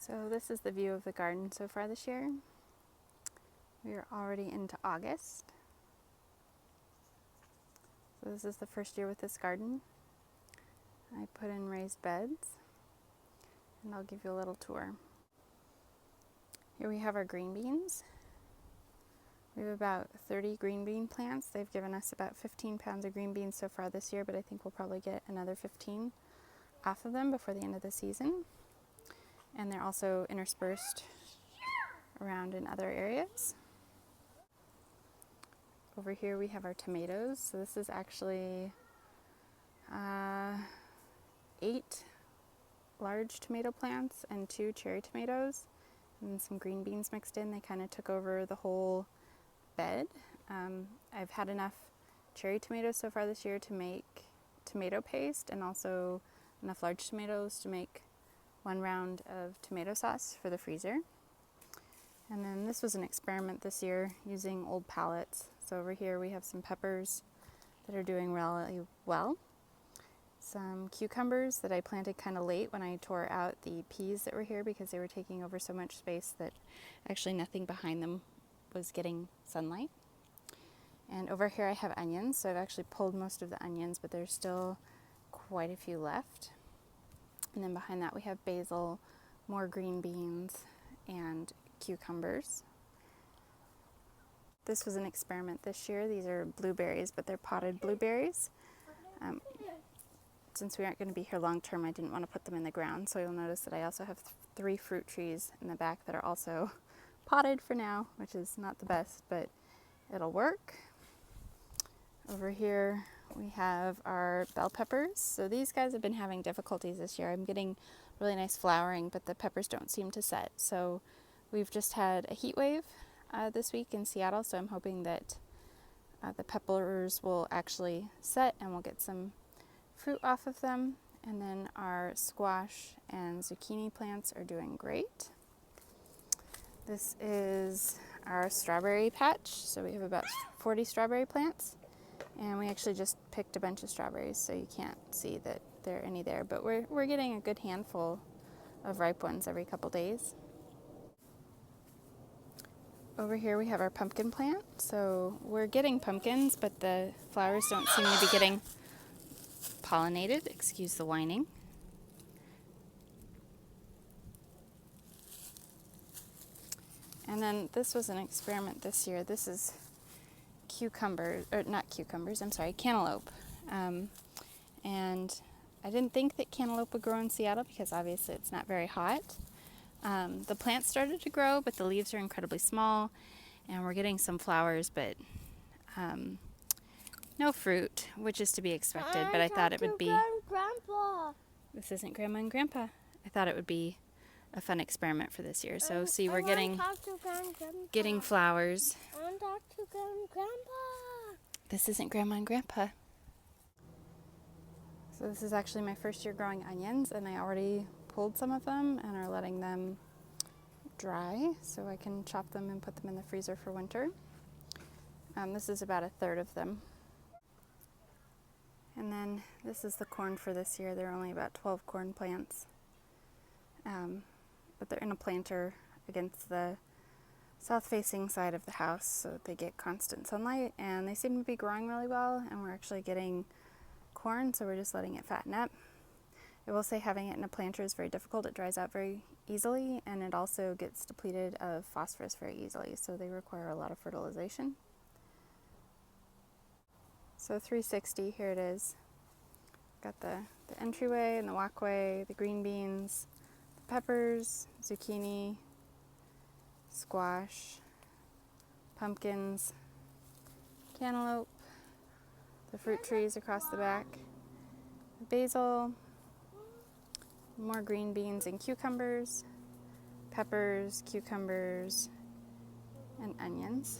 So this is the view of the garden so far this year. We are already into August. So this is the first year with this garden. I put in raised beds, and I'll give you a little tour. Here we have our green beans. We have about 30 green bean plants. They've given us about 15 pounds of green beans so far this year, but I think we'll probably get another 15 off of them before the end of the season. And they're also interspersed around in other areas. Over here we have our tomatoes. So this is actually 8 large tomato plants and 2 cherry tomatoes and some green beans mixed in. They kind of took over the whole bed. I've had enough cherry tomatoes so far this year to make tomato paste, and also enough large tomatoes to make 1 round of tomato sauce for the freezer. And then this was an experiment this year using old pallets. So over here we have some peppers that are doing really well. Some cucumbers that I planted kind of late when I tore out the peas that were here because they were taking over so much space that actually nothing behind them was getting sunlight. And over here I have onions. So I've actually pulled most of the onions, but there's still quite a few left. And then behind that we have basil, more green beans, and cucumbers. This was an experiment this year. These are blueberries, but they're potted blueberries. Since we aren't going to be here long term, I didn't want to put them in the ground, so you'll notice that I also have 3 fruit trees in the back that are also potted for now, which is not the best, but it'll work. Over here we have our bell peppers. So these guys have been having difficulties this year. I'm getting really nice flowering, but the peppers don't seem to set. So we've just had a heat wave this week in Seattle, so I'm hoping that the peppers will actually set and we'll get some fruit off of them. And then our squash and zucchini plants are doing great. This is our strawberry patch. So we have about 40 strawberry plants, and we actually just picked a bunch of strawberries, so you can't see that there are any there, but we're getting a good handful of ripe ones every couple days. Over here we have our pumpkin plant. So we're getting pumpkins, but the flowers don't seem to be getting pollinated. Excuse the whining. And then this was an experiment this year. This is cantaloupe. And I didn't think that cantaloupe would grow in Seattle because obviously it's not very hot. The plants started to grow, but the leaves are incredibly small, and we're getting some flowers, but no fruit, which is to be expected. But I thought it would be... Grandpa. This isn't Grandma and Grandpa. I thought it would be a fun experiment for this year. So see, we're getting flowers. I want to talk to Grandpa. This isn't Grandma and Grandpa. So this is actually my first year growing onions, and I already pulled some of them and are letting them dry so I can chop them and put them in the freezer for winter. This is about 1/3 of them. And then this is the corn for this year. There are only about 12 corn plants, but they're in a planter against the south-facing side of the house, so they get constant sunlight, and they seem to be growing really well, and we're actually getting corn, so we're just letting it fatten up. I will say having it in a planter is very difficult. It dries out very easily, and it also gets depleted of phosphorus very easily, so they require a lot of fertilization. So 360, here it is. Got the entryway and the walkway, the green beans, the peppers, zucchini, squash, pumpkins, cantaloupe, the fruit trees across the back, basil, more green beans and cucumbers, peppers, cucumbers, and onions.